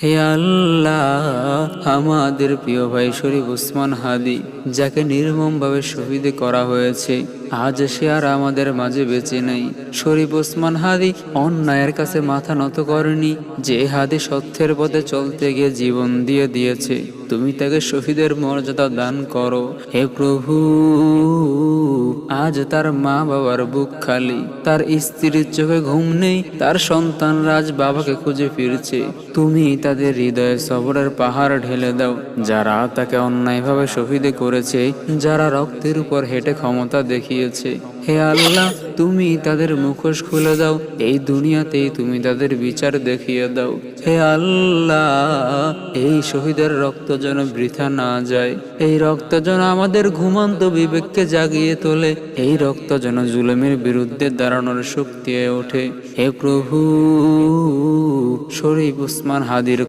হে আল্লাহ, আমাদের প্রিয় ভাই শরীফ ওসমান হাদি, যাকে নির্মমভাবে শহীদ করা হয়েছে, আজ সে আর আমাদের মাঝে বেঁচে নেই। শরীফ ওসমান হাদি অন্যায়ের কাছে মাথা নত করেনি। যে হাদি সত্যের পথে চলতে গিয়ে জীবন দিয়ে দিয়েছে, তুমি তাকে শহীদের মর্যাদা দান করো। হে প্রভু, আজ তার মা বাবার বুক খালি, তার স্ত্রীর চোখে ঘুম নেই, তার সন্তানরা আজ বাবাকে খুঁজে ফিরছে। তুমি তাদের হৃদয়ে সবরের পাহাড় ঢেলে দাও, যারা তাকে অন্যায়ভাবে শহীদ করেছে, যারা রক্তের উপর হেঁটে ক্ষমতা দেখিয়েছে। হে আল্লাহ, তুমি তাদের মুখোশ খুলে দাও, এই দুনিয়াতেই তুমি তাদের বিচার দেখিয়ে দাও। হে আল্লাহ, এই শহীদের রক্ত যেন বৃথা না যায়, এই রক্ত যেন আমাদের ঘুমন্ত বিবেককে জাগিয়ে তোলে, এই রক্ত যেন জুলুমের বিরুদ্ধে দাঁড়ানোর শক্তি হয়ে ওঠে। হে প্রভু, শরীফ ওসমান হাদির